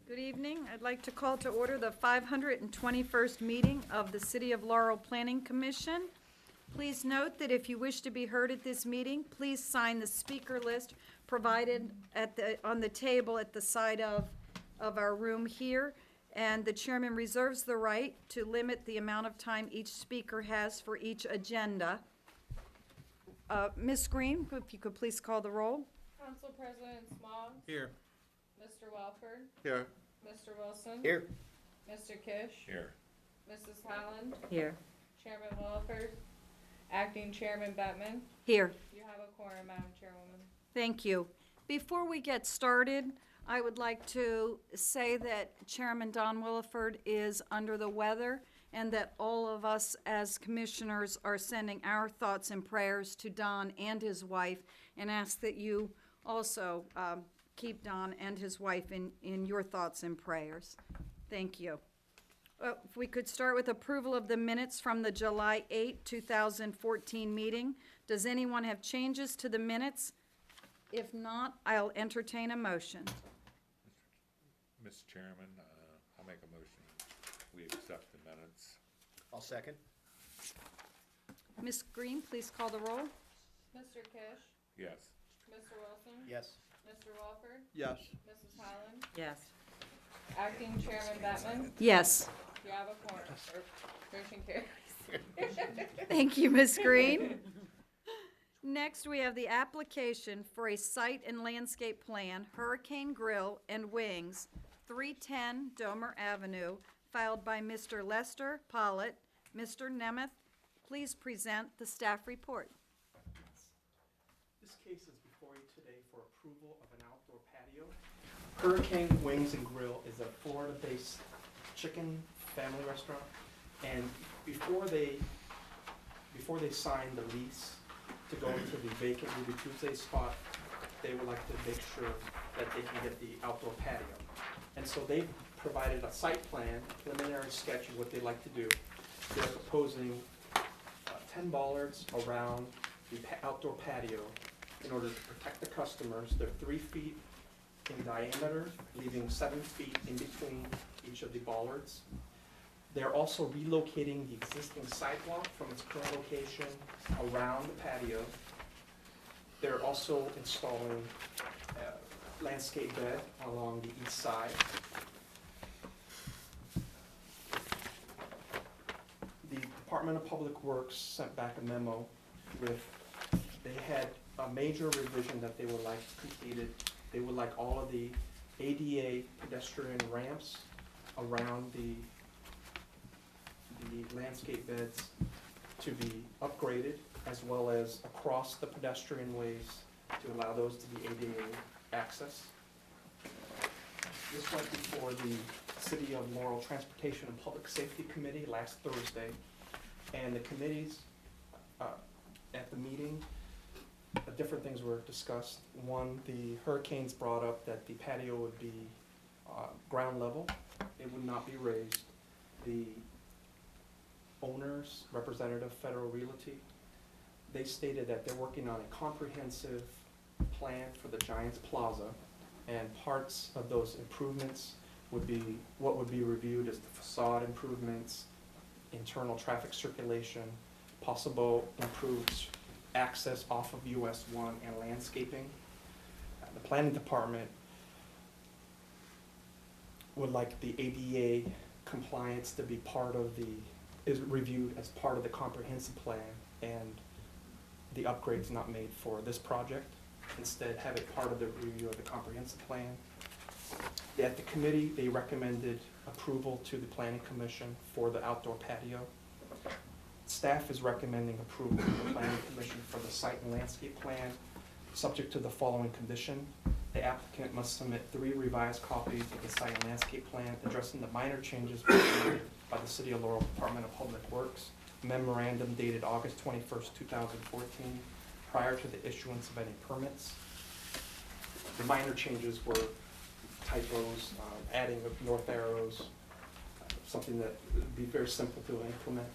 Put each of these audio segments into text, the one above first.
Good evening. I'd like to call to order the 521st meeting of the City of Laurel Planning Commission. Please note that if you wish to be heard at this meeting, please sign the speaker list provided on the table at the side of our room here. And the chairman reserves the right to limit the amount of time each speaker has for each agenda. Ms. Green, if you could please call the roll. Council President Small. Here. Mr. Welford. Here. Mr. Wilson. Here. Mr. Kish. Here. Mrs. Holland. Here. Chairman Welford. Acting Chairman Bettman. Here. You have a quorum, Madam Chairwoman. Thank you. Before we get started, I would like to say that Chairman Don Williford is under the weather and that all of us as commissioners are sending our thoughts and prayers to Don and his wife, and ask that you also keep Don and his wife in your thoughts and prayers. Thank you. If we could start with approval of the minutes from the July 8, 2014 meeting. Does anyone have changes to the minutes? If not, I'll entertain a motion. Mr. Chairman, I'll make a motion. We accept the minutes. I'll second. Ms. Green, please call the roll. Mr. Kish. Yes. Mr. Wilson. Yes. Mr. Welford. Yes. Mrs. Holland. Yes. Acting Chairman Bettman. Yes. You have a quorum. Motion carries. Thank you, Ms. Green. Next, we have the application for a site and landscape plan, Hurricane Grill and Wings, 310 Domer Avenue, filed by Mr. Lester Pollitt. Mr. Nemeth, please present the staff report. This case is before you today for approval of an outdoor patio. Hurricane Wings and Grill is a Florida-based chicken family restaurant, and before they signed the lease to go into the vacant Ruby Tuesday spot, they would like to make sure that they can get the outdoor patio. And so they provided a site plan, preliminary sketch of what they'd like to do. They're proposing 10 bollards around the outdoor patio in order to protect the customers. They're 3 feet in diameter, leaving 7 feet in between each of the bollards. They're also relocating the existing sidewalk from its current location around the patio. They're also installing a landscape bed along the east side. The Department of Public Works sent back a memo with, they had a major revision that they would like completed. They would like all of the ADA pedestrian ramps around the landscape beds to be upgraded, as well as across the pedestrian ways to allow those to be ADA access. This went before the City of Laurel Transportation and Public Safety Committee last Thursday, and the committees at the meeting, different things were discussed. One, the hurricanes brought up that the patio would be ground level. It would not be raised. The owners, Representative Federal Realty, they stated that they're working on a comprehensive plan for the Giants Plaza, and parts of those improvements would be what would be reviewed as the facade improvements, internal traffic circulation, possible improved access off of US 1 and landscaping. The planning department would like the ADA compliance to be part of is reviewed as part of the comprehensive plan, and the upgrades not made for this project. Instead, have it part of the review of the comprehensive plan. At the committee, they recommended approval to the planning commission for the outdoor patio. Staff is recommending approval to the planning commission for the site and landscape plan, subject to the following condition. The applicant must submit 3 revised copies of the site and landscape plan addressing the minor changes recommended by the City of Laurel Department of Public Works, memorandum dated August 21st, 2014, prior to the issuance of any permits. The minor changes were typos, adding of north arrows, something that would be very simple to implement.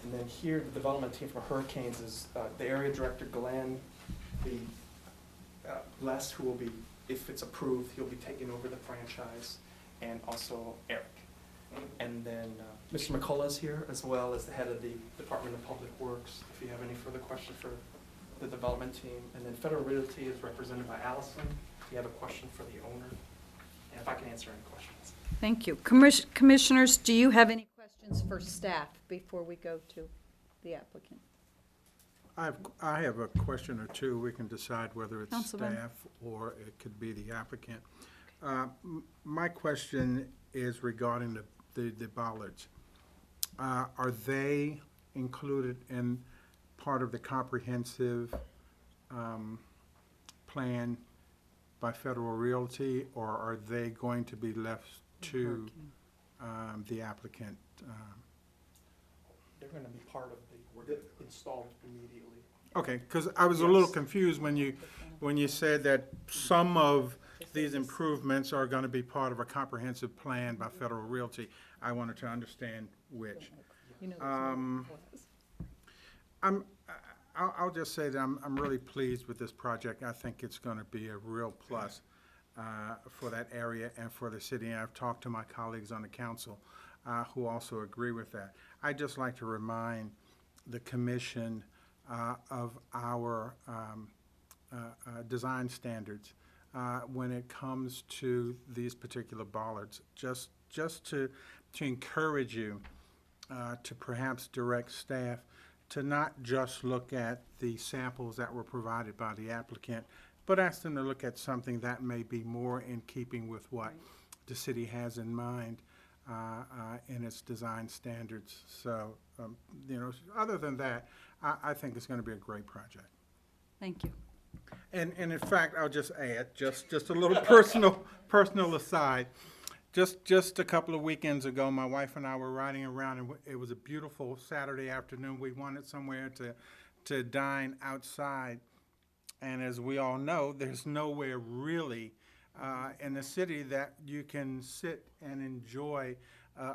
And then here, the development team for hurricanes is the area director, Glenn, Les, who will be, if it's approved, he'll be taking over the franchise. and also Eric. And then Mr. McCullough is here, as well as the head of the Department of Public Works, if you have any further questions for the development team. And then Federal Realty is represented by Allison. If you have a question for the owner, and if I can answer any questions. Thank you. Commissioners, do you have any questions for staff before we go to the applicant? I have a question or two. We can decide whether it's Councilman. staff or it could be the applicant. My question is regarding the bollards. Are they included in part of the comprehensive plan by Federal Realty, or are they going to be left to the applicant? They're gonna be part of the installed immediately. Okay, because I was a little Yes. confused when you said that some of these improvements are going to be part of a comprehensive plan by Federal Realty. I wanted to understand which. I'll just say that I'm really pleased with this project. I think it's going to be a real plus for that area and for the city. And I've talked to my colleagues on the council who also agree with that. I'd just like to remind the commission of our design standards when it comes to these particular bollards, just to encourage you to perhaps direct staff to not just look at the samples that were provided by the applicant, but ask them to look at something that may be more in keeping with what the city has in mind in its design standards. So, other than that, I think it's going to be a great project. Thank you. And in fact, I'll just add, just a little personal aside. Just a couple of weekends ago, my wife and I were riding around, and it was a beautiful Saturday afternoon. We wanted somewhere to dine outside, and as we all know, there's nowhere really in the city that you can sit and enjoy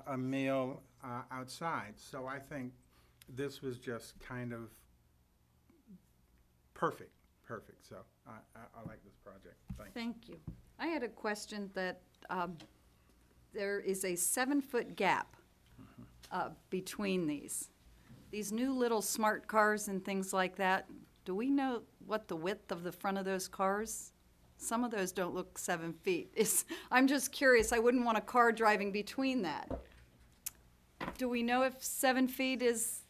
a meal outside. So I think this was just kind of perfect. So I like this project. Thank you. Thank you. I had a question that there is a 7-foot gap between these. These new little smart cars and things like that, do we know what the width of the front of those cars? Some of those don't look 7 feet. I'm just curious. I wouldn't want a car driving between that. Do we know if 7 feet is?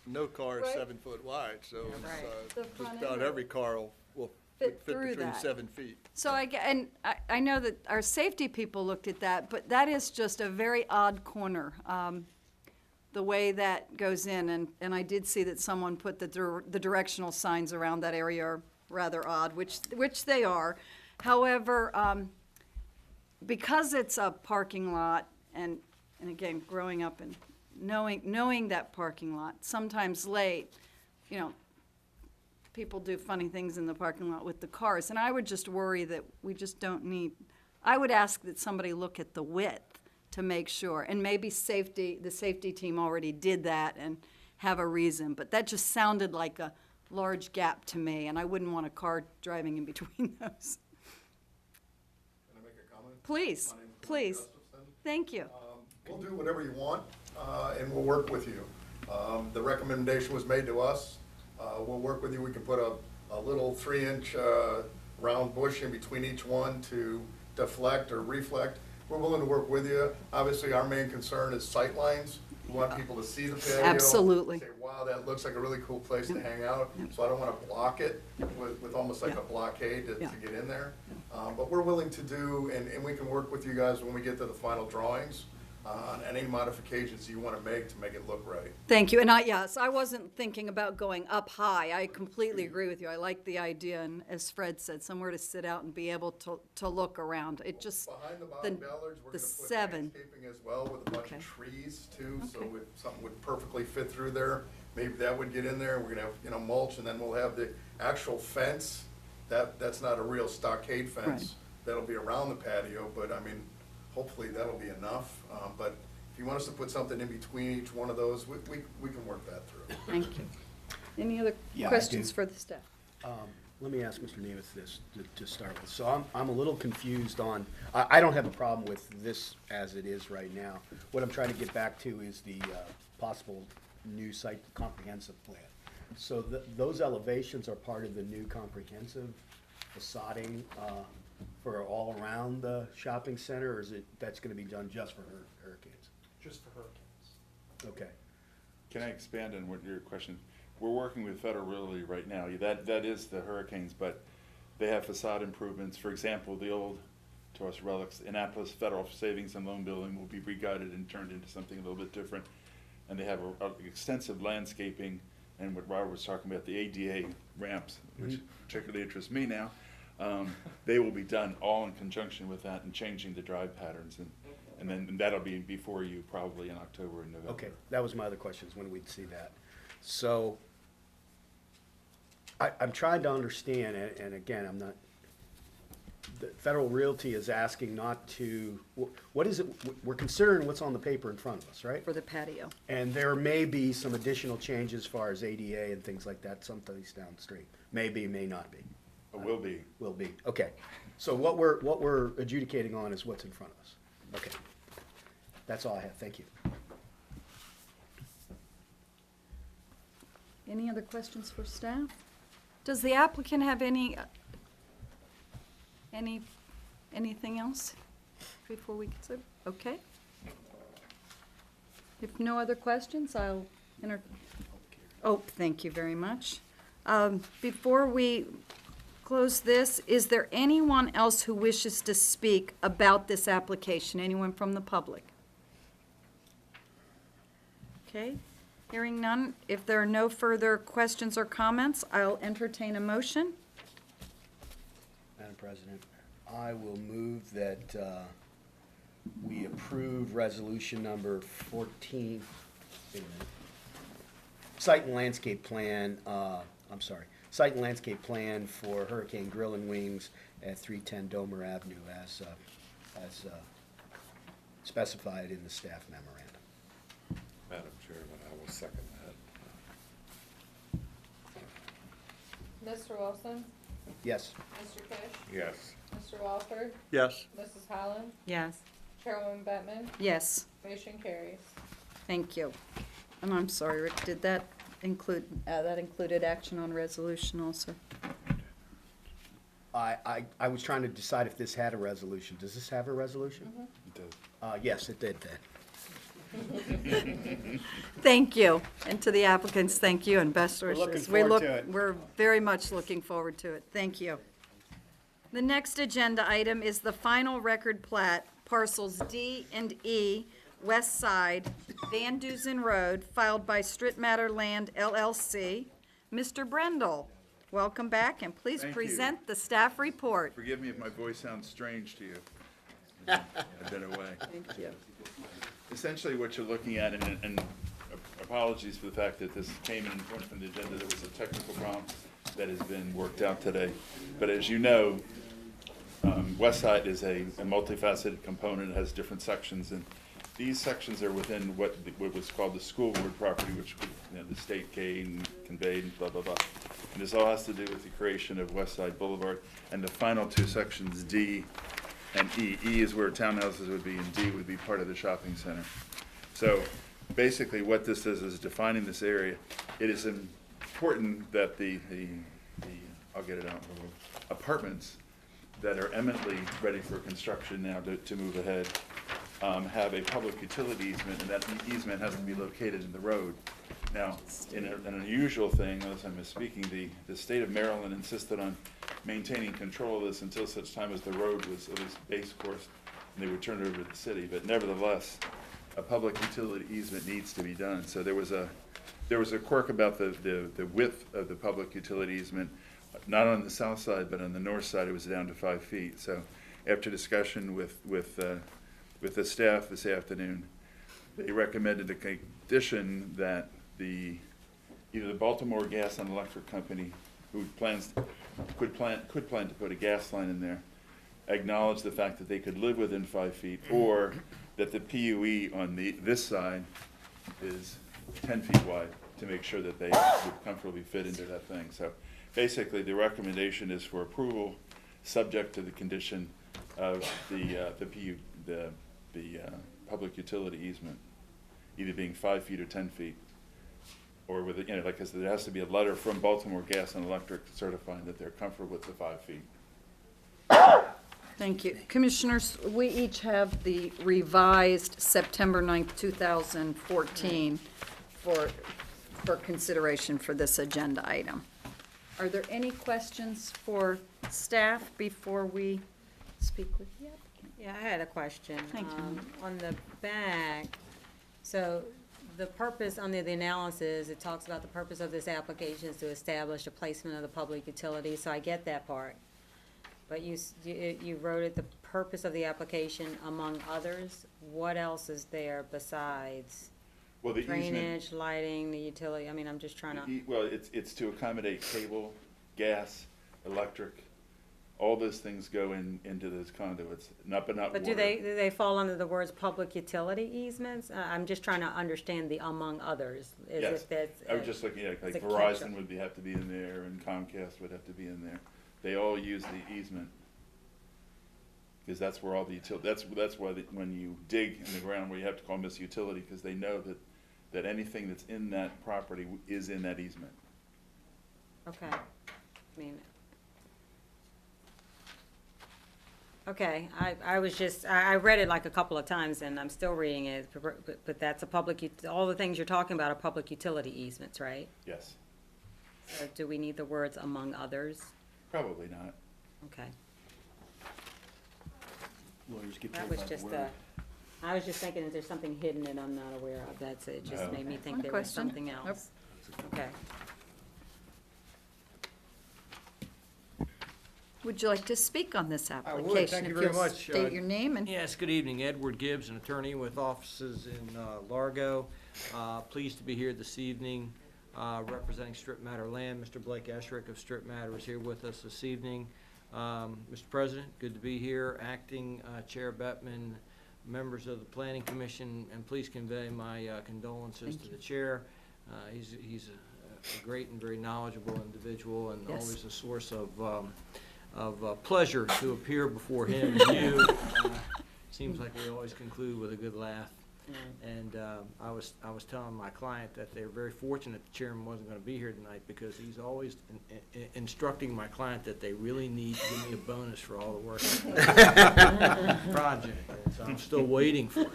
No car is Right. 7 foot wide, so it's, Right. The just front about end every car will fit fit through between that. 7 feet. So I know that our safety people looked at that, but that is just a very odd corner, the way that goes in. And I did see that someone put the directional signs around that area are rather odd, which they are. However, because it's a parking lot, and again, growing up and knowing that parking lot, sometimes late, people do funny things in the parking lot with the cars. And I would just worry that we just don't need, I would ask that somebody look at the width to make sure. And maybe the safety team already did that and have a reason. But that just sounded like a large gap to me, and I wouldn't want a car driving in between those. Can I make a comment? Please, My name's Glenn please. Gustafson. Thank you. We'll do whatever you want, and we'll work with you. The recommendation was made to us. We'll work with you. We can put a little 3-inch round bush in between each one to deflect or reflect. We're willing to work with you. Obviously, our main concern is sight lines. We want people to see the patio. Absolutely. Say, wow, that looks like a really cool place to hang out. So I don't want to block it with almost like a blockade to get in there. But we're willing to do, and we can work with you guys when we get to the final drawings on any modifications you want to make it look right. Thank you. And yes, I wasn't thinking about going up high. I completely agree with you. I like the idea, and as Fred said, somewhere to sit out and be able to look around. It just, Behind the the bottom ballards, we're the gonna put 7. landscaping as well with a bunch Okay. of trees too, so Okay. if something would perfectly fit through there, maybe that would get in there. We're gonna have, mulch, and then we'll have the actual fence. That's not a real stockade fence. Right. That'll be around the patio, but I mean, hopefully that'll be enough. But if you want us to put something in between each one of those, we can work that through. Thank you. Any other Yeah, I questions do. for the staff? let me ask Mr. Nemeth this to start with. So I'm a little confused on, I don't have a problem with this as it is right now. What I'm trying to get back to is the possible new site comprehensive plan. So those elevations are part of the new comprehensive facading for all around the shopping center, or is it, that's gonna be done just for hurricanes? Just for hurricanes. Okay. Can I expand on what your question? We're working with Federal Realty right now. That is the hurricanes, but they have facade improvements. For example, the old Taurus Relics Annapolis Federal Savings and Loan Building will be re-gutted and turned into something a little bit different. And they have extensive landscaping, and what Robert was talking about, the ADA ramps, which particularly interests me now. They will be done all in conjunction with that and changing the drive patterns, and then that'll be before you probably in October and November. Okay, that was my other question, is when we'd see that. So, I'm trying to understand, and again, I'm not, the Federal Realty is asking not to, what is it, we're considering what's on the paper in front of us, right? For the patio. And there may be some additional changes as far as ADA and things like that someplace downstream. Maybe, may not be. It will be. Will be, okay. So what we're adjudicating on is what's in front of us. Okay. That's all I have, thank you. Any other questions for staff? Does the applicant have anything else before we consider? Okay. If no other questions, I'll oh, thank you very much. Before we close this, is there anyone else who wishes to speak about this application? Anyone from the public? Okay. Hearing none, if there are no further questions or comments, I'll entertain a motion. Madam President, I will move that we approve resolution number 14, wait a minute. Site and landscape plan, site and landscape plan for Hurricane Grill and Wings at 310 Domer Avenue as specified in the staff memorandum. Madam Chairman, I will second that. Mr. Wilson, Yes. Mr. Fish, Yes. Mr. Walford, Yes. Mrs. Holland, Yes. Chairwoman Bettman, Yes, motion carries. thank you. And I'm sorry, Rick, did that include, that included action on resolution also? I was trying to decide if this had a resolution. Does this have a resolution? It does. Yes, it did then. Thank you, and to the applicants, thank you, and best wishes. looking forward to it. We're very much looking forward to it. Thank you. The next agenda item is the final record plat, parcels D and E, West Side, Van Duzen Road, filed by Strit Matter Land LLC. Mr. Brendel, welcome back, and please Thank you. present the staff report. Forgive me if my voice sounds strange to you. I've been away. Thank you. Essentially, what you're looking at, and apologies for the fact that this came in from the agenda, there was a technical problem that has been worked out today. But as you know, West Side is a multifaceted component, it has different sections, and these sections are within what was called the school board property, which the state gained and conveyed and blah, blah, blah. And this all has to do with the creation of West Side Boulevard, and the final two sections, D and E. E is where townhouses would be, and D would be part of the shopping center. So basically what this is defining this area. It is important that the I'll get it out, apartments that are eminently ready for construction now to move ahead, have a public utility easement, and that easement has to be located in the road. Now, in an unusual thing, unless I'm misspeaking, the state of Maryland insisted on maintaining control of this until such time as the road was at least base course, and they would turn it over to the city. But nevertheless, a public utility easement needs to be done. So there was a quirk about the width of the public utility easement, not on the south side, but on the north side, it was down to 5 feet. So after discussion with the staff this afternoon, they recommended a condition that either the Baltimore Gas and Electric Company, who could plan to put a gas line in there, acknowledge the fact that they could live within 5 feet, or that the PUE on this side is 10 feet wide to make sure that they would comfortably fit into that thing. So basically, the recommendation is for approval, subject to the condition of the public utility easement, either being 5 feet or 10 feet. Or with, like I said, there has to be a letter from Baltimore Gas and Electric certifying that they're comfortable with the 5 feet. Thank you. Commissioners, we each have the revised September 9th, 2014 for consideration for this agenda item. Are there any questions for staff before we speak with the applicant? Yeah, I had a question. Thank you. On the back, so the purpose, under the analysis, it talks about the purpose of this application is to establish a placement of the public utility, so I get that part. But you wrote it, the purpose of the application among others. What else is there besides Well, the easement, drainage, lighting, the utility? I mean, I'm just trying to, well, it's to accommodate cable, gas, electric, all those things go into those conduits, but not but water. do they fall under the words public utility easements? I'm just trying to understand the among others. As Yes, if that's, I was just looking at, like it's a Verizon catch-up. would have to be in there, and Comcast would have to be in there. They all use the easement. Because that's where all the that's why when you dig in the ground where you have to call them this utility, because they know that anything that's in that property is in that easement. okay, I mean, okay, I was just, I read it like a couple of times and I'm still reading it, but that's a all the things you're talking about are public utility easements, right? Yes, So do we need the words among others? probably not. Okay, Lawyers get that paid was by the just word. I was just thinking, is there something hidden that I'm not aware of? That's it, just No. made me think One there was question. something Nope. else. Okay. Would you like to speak on this would. application? Thank you If very you'll much. State your name and. Yes, good evening. Edward Gibbs, an attorney with offices in Largo. Pleased to be here this evening representing Strip Matter Land. Mr. Blake Esherick of Strip Matter is here with us this evening. Mr. President, good to be here. Acting Chair Bettman, members of the Planning Commission, and please convey my condolences to the chair. He's a great and very knowledgeable individual and Yes. always a source of pleasure to appear before him and you. Seems like we always conclude with a good laugh. And I was telling my client that they're very fortunate the chairman wasn't going to be here tonight, because he's always instructing my client that they really need to give me a bonus for all the work on the project. And so I'm still waiting for it.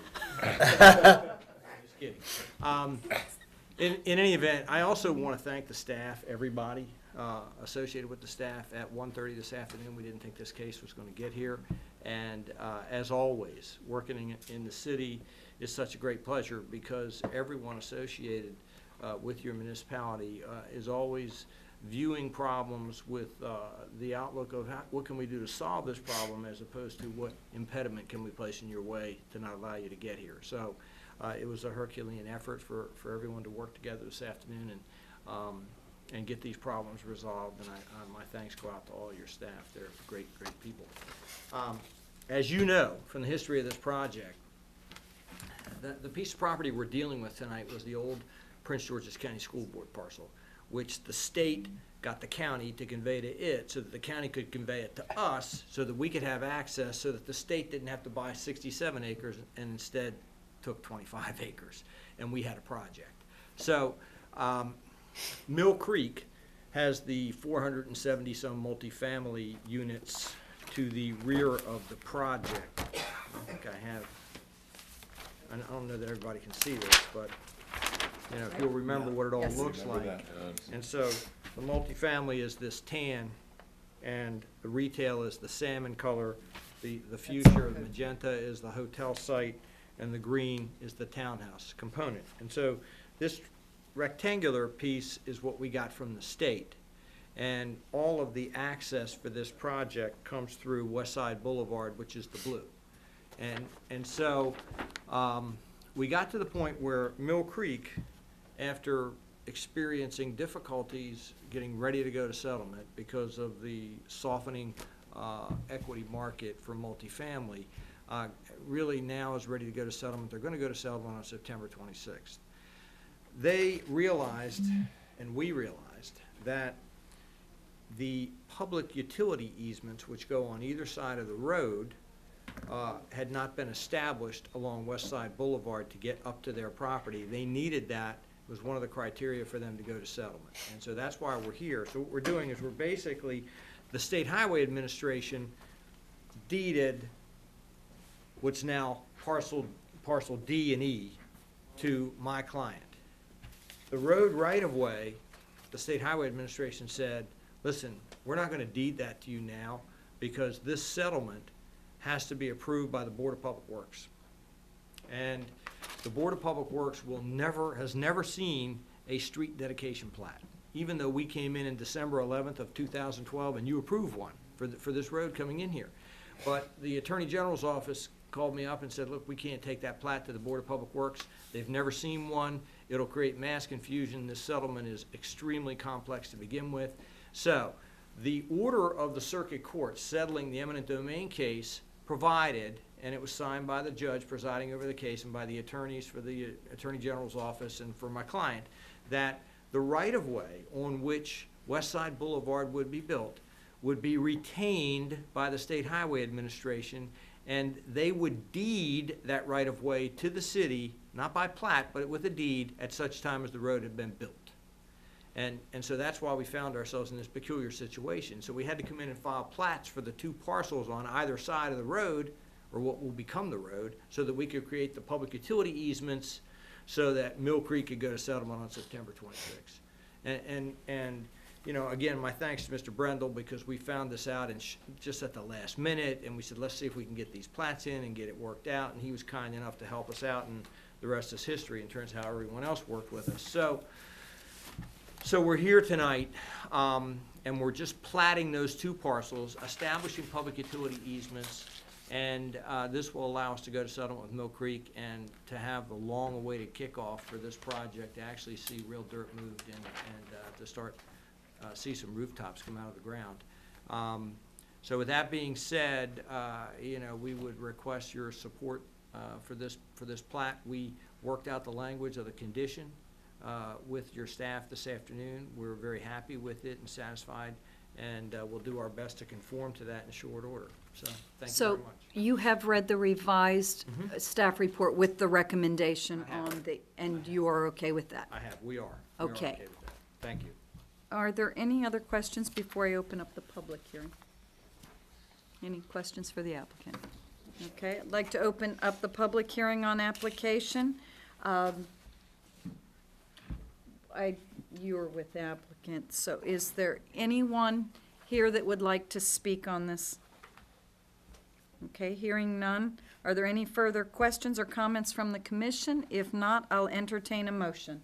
Just kidding. In any event, I also want to thank the staff, everybody associated with the staff. At 1:30 this afternoon, we didn't think this case was going to get here. And as always, working in the city is such a great pleasure, because everyone associated with your municipality is always viewing problems with the outlook of what can we do to solve this problem, as opposed to what impediment can we place in your way to not allow you to get here. So it was a Herculean effort for everyone to work together this afternoon and get these problems resolved. And my thanks go out to all your staff. They're great, great people. As you know from the history of this project, the piece of property we're dealing with tonight was the old Prince George's County School Board parcel, which the state got the county to convey to it, so that the county could convey it to us, so that we could have access, so that the state didn't have to buy 67 acres and instead took 25 acres, and we had a project. So Mill Creek has the 470-some multifamily units to the rear of the project. I think I have, I don't know that everybody can see this, but, you know, if you'll remember what it all Yes. looks Remember like. that. And so the multifamily is this tan, and the retail is the salmon color, the fuchsia, the magenta is the hotel site, and the green is the townhouse component. And so this rectangular piece is what we got from the state. And all of the access for this project comes through West Side Boulevard, which is the blue. And so we got to the point where Mill Creek, after experiencing difficulties getting ready to go to settlement because of the softening equity market for multifamily, really now is ready to go to settlement. They're going to go to settlement on September 26th. They realized, and we realized, that the public utility easements, which go on either side of the road, had not been established along West Side Boulevard to get up to their property. They needed that. It was one of the criteria for them to go to settlement. And so that's why we're here. So what we're doing is we're basically, the State Highway Administration deeded what's now parcel D and E to my client. The road right-of-way, the State Highway Administration said, listen, we're not gonna deed that to you now because this settlement has to be approved by the Board of Public Works. And the Board of Public Works has never seen a street dedication plat, even though we came in December 11th of 2012 and you approved one for this road coming in here. But the Attorney General's office called me up and said, look, we can't take that plat to the Board of Public Works. They've never seen one. It'll create mass confusion. This settlement is extremely complex to begin with. So the order of the circuit court settling the eminent domain case provided, and it was signed by the judge presiding over the case and by the attorneys for the Attorney General's office and for my client, that the right-of-way on which West Side Boulevard would be built would be retained by the State Highway Administration, and they would deed that right-of-way to the city, not by plat, but with a deed at such time as the road had been built. And so that's why we found ourselves in this peculiar situation. So we had to come in and file plats for the two parcels on either side of the road, or what will become the road, so that we could create the public utility easements so that Mill Creek could go to settlement on September 26th. And you know, again, my thanks to Mr. Brendel, because we found this out just at the last minute, and we said, let's see if we can get these plats in and get it worked out, and he was kind enough to help us out, and the rest is history in terms of how everyone else worked with us. So we're here tonight, and we're just platting those two parcels, establishing public utility easements, and this will allow us to go to settlement with Mill Creek and to have the long-awaited kickoff for this project, to actually see real dirt moved and to start see some rooftops come out of the ground. So with that being said, you know, we would request your support for this plat. We worked out the language of the condition with your staff this afternoon. We're very happy with it and satisfied, and we'll do our best to conform to that in short order. So thank you very much. So you have read the revised staff report with the recommendation I have. on the, and you are okay with that? I have. We are. We are Okay. with that. Thank you. Are there any other questions before I open up the public hearing? Any questions for the applicant? Okay, I'd like to open up the public hearing on application. You're with the applicant, so is there anyone here that would like to speak on this? Okay, hearing none. Are there any further questions or comments from the commission? If not, I'll entertain a motion.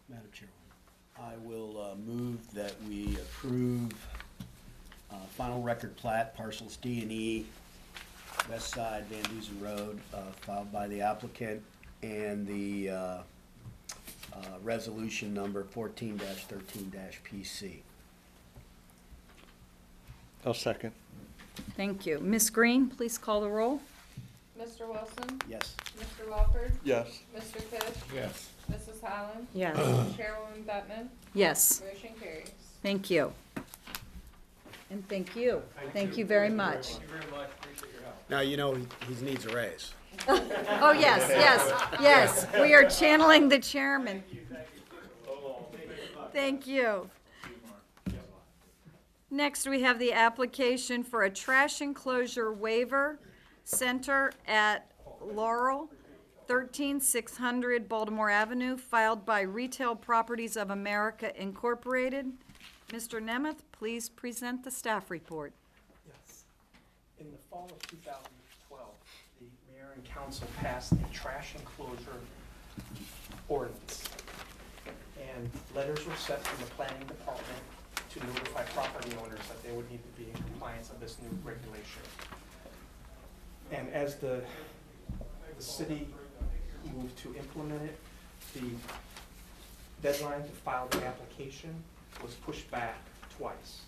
Madam Chairwoman, I will move that we approve final record plat parcels D and E, west side Van Duzen Road, filed by the applicant, and the resolution number 14-13-PC. I'll second. Thank you. Ms. Green, please call the roll. Mr. Wilson? Yes. Mr. Walford? Yes. Mr. Fish? Yes. Mrs. Highland? Yes. Chairwoman Bettman? Yes, Motion carries. thank you. And thank you. Thank you very much. Thank you very much. Appreciate your help. Now, you know, he needs a raise. Oh, yes, yes, yes. We are channeling the chairman. Thank you. Next, we have the application for a trash enclosure waiver center at Laurel, 13600 Baltimore Avenue, filed by Retail Properties of America Incorporated. Mr. Nemeth, please present the staff report. Yes. In the fall of 2012, the mayor and council passed a trash enclosure ordinance. And letters were sent from the planning department to notify property owners that they would need to be in compliance of this new regulation. And as the city moved to implement it, the deadline to file the application was pushed back twice.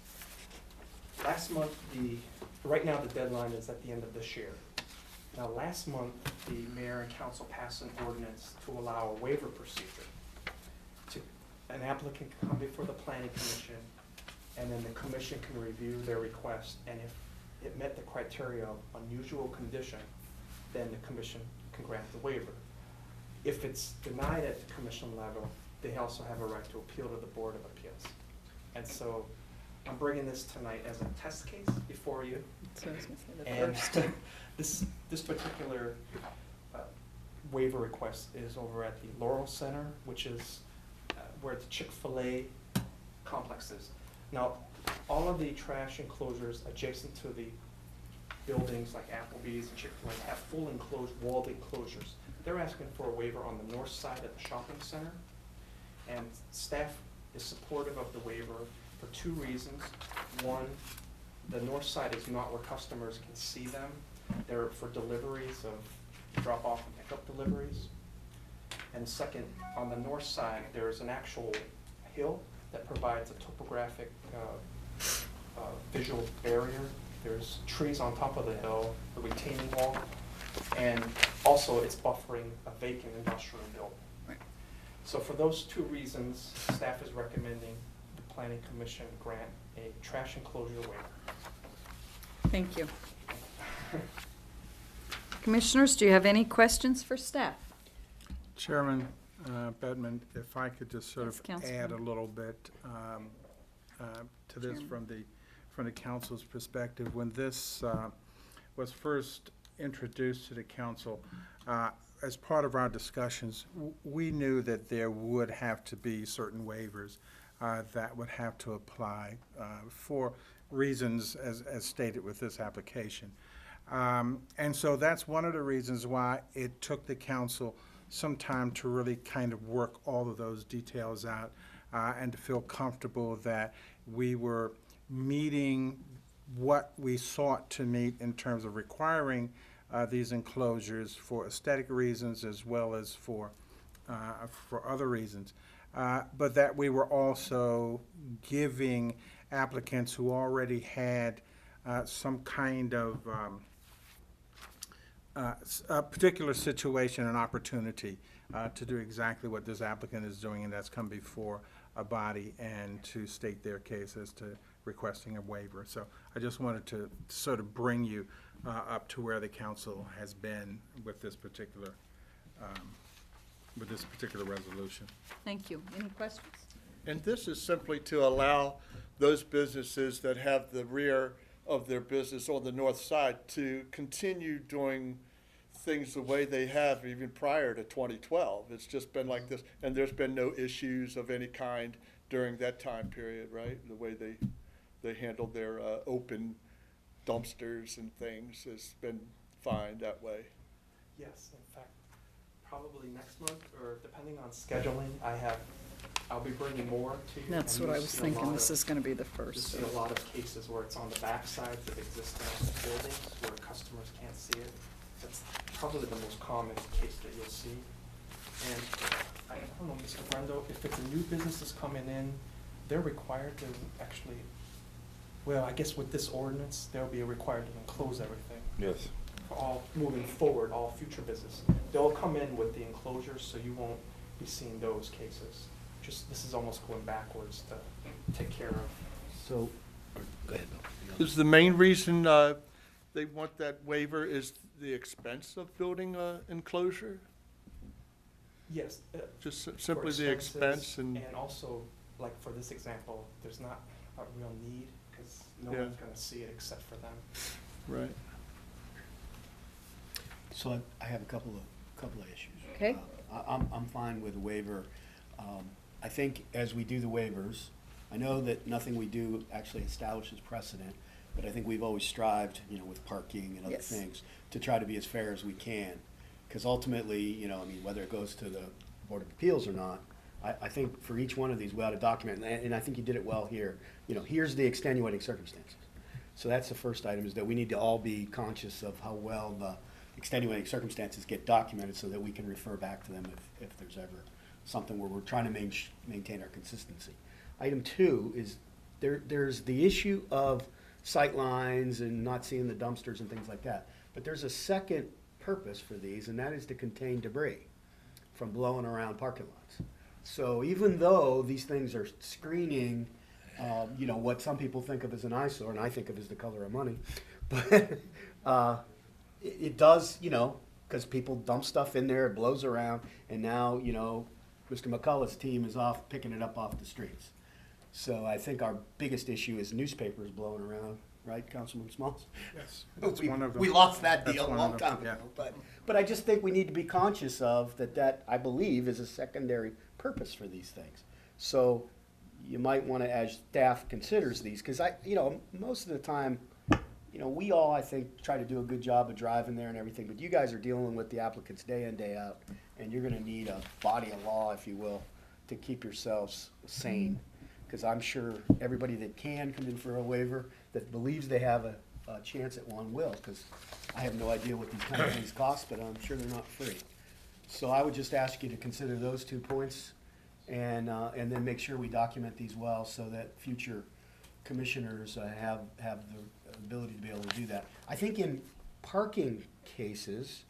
Last month, right now the deadline is at the end of this year. Now, last month, the mayor and council passed an ordinance to allow a waiver procedure. an applicant can come before the planning commission, and then the commission can review their request, and if it met the criteria of unusual condition, then the commission can grant the waiver. If it's denied at the commission level, they also have a right to appeal to the Board of Appeals. And so I'm bringing this tonight as a test case before you. So I was gonna say the And first. this particular waiver request is over at the Laurel Center, which is where the Chick-fil-A complex is. Now, all of the trash enclosures adjacent to the buildings like Applebee's and Chick-fil-A have full enclosed, walled enclosures. They're asking for a waiver on the north side of the shopping center, and staff is supportive of the waiver for two reasons. One, the north side is not where customers can see them. They're for deliveries of drop-off and pickup deliveries. And second, on the north side, there's an actual hill that provides a topographic visual barrier. There's trees on top of the hill, a retaining wall, and also it's buffering a vacant industrial building. So for those two reasons, staff is recommending the planning commission grant a trash enclosure waiver. Thank you. Commissioners, do you have any questions for staff? Chairman Bedman, if I could just sort Yes, of Councilman. add a little bit to this from the council's perspective. When this was first introduced to the council, as part of our discussions, we knew that there would have to be certain waivers that would have to apply for reasons as stated with this application. And so that's one of the reasons why it took the council some time to really kind of work all of those details out and to feel comfortable that we were meeting what we sought to meet in terms of requiring these enclosures for aesthetic reasons as well as for other reasons. But that we were also giving applicants who already had some kind of a particular situation and opportunity to do exactly what this applicant is doing, and that's come before a body and to state their case as to requesting a waiver. So I just wanted to sort of bring you up to where the council has been with this particular resolution. Thank you. Any questions? And this is simply to allow those businesses that have the rear of their business on the north side to continue doing things the way they have even prior to 2012. It's just been like this, and there's been no issues of any kind during that time period, right? The way they handled their open dumpsters and things has been fine that way. Yes, in fact, probably next month, or depending on scheduling, I'll be bringing more to you. That's and what I you'll was see a thinking. lot This of- is gonna be the You'll first. see a lot of cases where it's on the back sides of existing buildings where customers can't see it. That's probably the most common case that you'll see. And I don't know, Mr. Brendo, if it's a new business that's coming in, they're required to actually, well, I guess with this ordinance, they'll be required to enclose everything. Yes. For all, moving forward, all future business. They'll come in with the enclosures, so you won't be seeing those cases. Just, this is almost going backwards to take care of. So, go ahead, Bill. Is the main reason they want that waiver is the expense of building a enclosure? Yes. Just For simply the expenses, expense and, And also, like for this example, there's not a real need, because no Yeah. one's gonna see it except for them. right. So I have a couple of issues. Okay. I'm fine with a waiver. I think as we do the waivers, I know that nothing we do actually establishes precedent, but I think we've always strived, with parking and other Yes. things, to try to be as fair as we can. Because ultimately, whether it goes to the Board of Appeals or not, I think for each one of these, we ought to document, and I think you did it well here. Here's the extenuating circumstances. So that's the first item, is that we need to all be conscious of how well the extenuating circumstances get documented so that we can refer back to them if there's ever something where we're trying to maintain our consistency. Item two is there's the issue of sight lines and not seeing the dumpsters and things like that. But there's a second purpose for these, and that is to contain debris from blowing around parking lots. So even though these things are screening, you know, what some people think of as an eyesore, and I think of as the color of money, but it does, you know, because people dump stuff in there, it blows around, and now, you know, Mr. McCullough's team is off picking it up off the streets. So I think our biggest issue is newspapers blowing around, right, Councilman Smalls? Yes, that's one of them. We lost that That's deal a one long of them, time yeah. ago, but I just think we need to be conscious of that, I believe, is a secondary purpose for these things. So you might want to, as staff considers these, because you know, most of the time, you know, we all, I think, try to do a good job of driving there and everything, but you guys are dealing with the applicants day in, day out, and you're gonna need a body of law, if you will, to keep yourselves sane. Because I'm sure everybody that can come in for a waiver, that believes they have a chance at one will, because I have no idea what these kind of things cost, but I'm sure they're not free. So I would just ask you to consider those 2 points, and then make sure we document these well, so that future commissioners have the ability to be able to do that. I think in parking cases,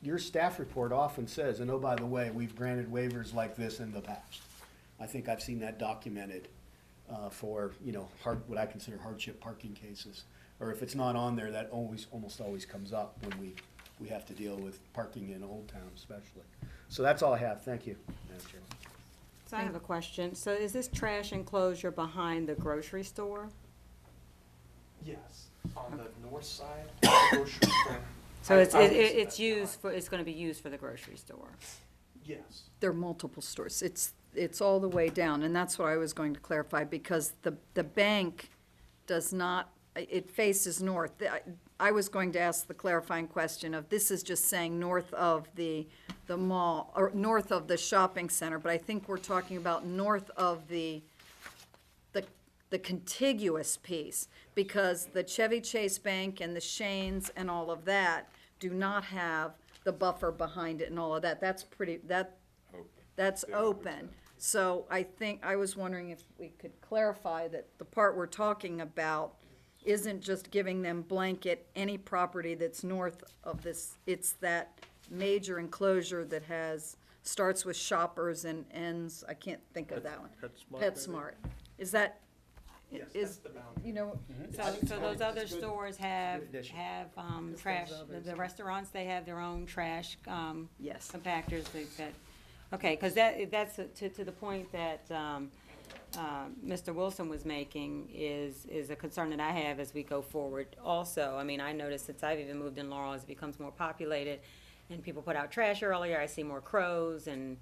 your staff report often says, and oh, by the way, we've granted waivers like this in the past. I think I've seen that documented for, you know, what I consider hardship parking cases. Or if it's not on there, that almost always comes up when we have to deal with parking in Old Town especially. So that's all I have. Thank you, Madam Chairman. So I have a question. So is this trash enclosure behind the grocery store? Yes, on the north side, of the grocery store. So it's, I would say it's that's used fine. for, it's gonna be used for the grocery store? Yes. There are multiple stores. It's all the way down, and that's what I was going to clarify, because the bank does not, it faces north. I was going to ask the clarifying question of, this is just saying north of the mall, or north of the shopping center, but I think we're talking about north of the contiguous piece, because the Chevy Chase Bank and the Shanes and all of that do not have the buffer behind it and all of that. That's that's open. So I think, I was wondering if we could clarify that the part we're talking about isn't just giving them blanket any property that's north of this. It's that major enclosure that starts with Shoppers and ends, I can't think of that one. PetSmart. Is that, Yes, is, that's the boundary. you know, So those other stores have, Good addition. trash, the restaurants, they have their own trash, yes. compactors that, okay, because that's to the point that, Mr. Wilson was making is a concern that I have as we go forward also. I mean, I noticed since I've even moved in Laurel, as it becomes more populated and people put out trash earlier, I see more crows and,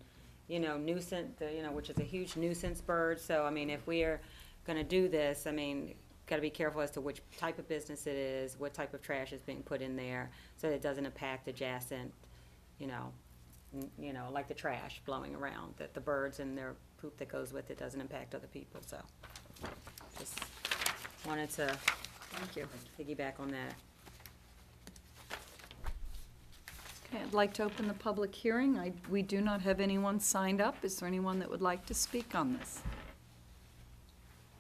you know, which is a huge nuisance bird. So, I mean, if we are gonna do this, I mean, gotta be careful as to which type of business it is, what type of trash is being put in there, so that it doesn't impact adjacent, you know, like the trash blowing around, that the birds and their poop that goes with it doesn't impact other people, so. Just wanted to Thank you. piggyback on that. Okay, I'd like to open the public hearing. We do not have anyone signed up. Is there anyone that would like to speak on this?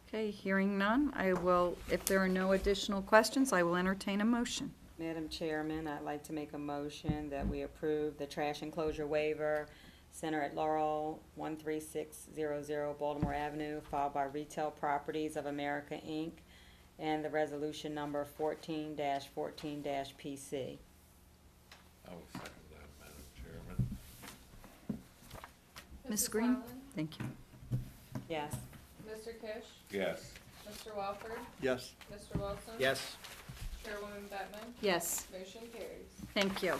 Okay, hearing none, I will, if there are no additional questions, I will entertain a motion. Madam Chairman, I'd like to make a motion that we approve the trash enclosure waiver, Center at Laurel, 13600 Baltimore Avenue, filed by Retail Properties of America, Inc., and the resolution number 14-14-PC. I will second that, Madam Chairman. Ms. Mrs. Green? Allen? Thank you. Yes. Mr. Kish? Yes. Mr. Welford? Yes. Mr. Wilson? Yes. Chairwoman Bettman? Yes, Motion carries. thank you.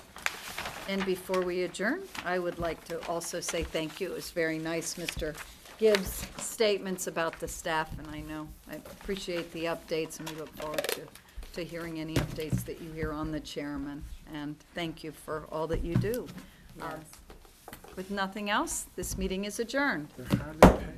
And before we adjourn, I would like to also say thank you. It was very nice, Mr. Gibbs' statements about the staff, and I know, I appreciate the updates, and we look forward to hearing any updates that you hear on the chairman. And thank you for all that you do. Yes. With nothing else, this meeting is adjourned. They're hardly paid.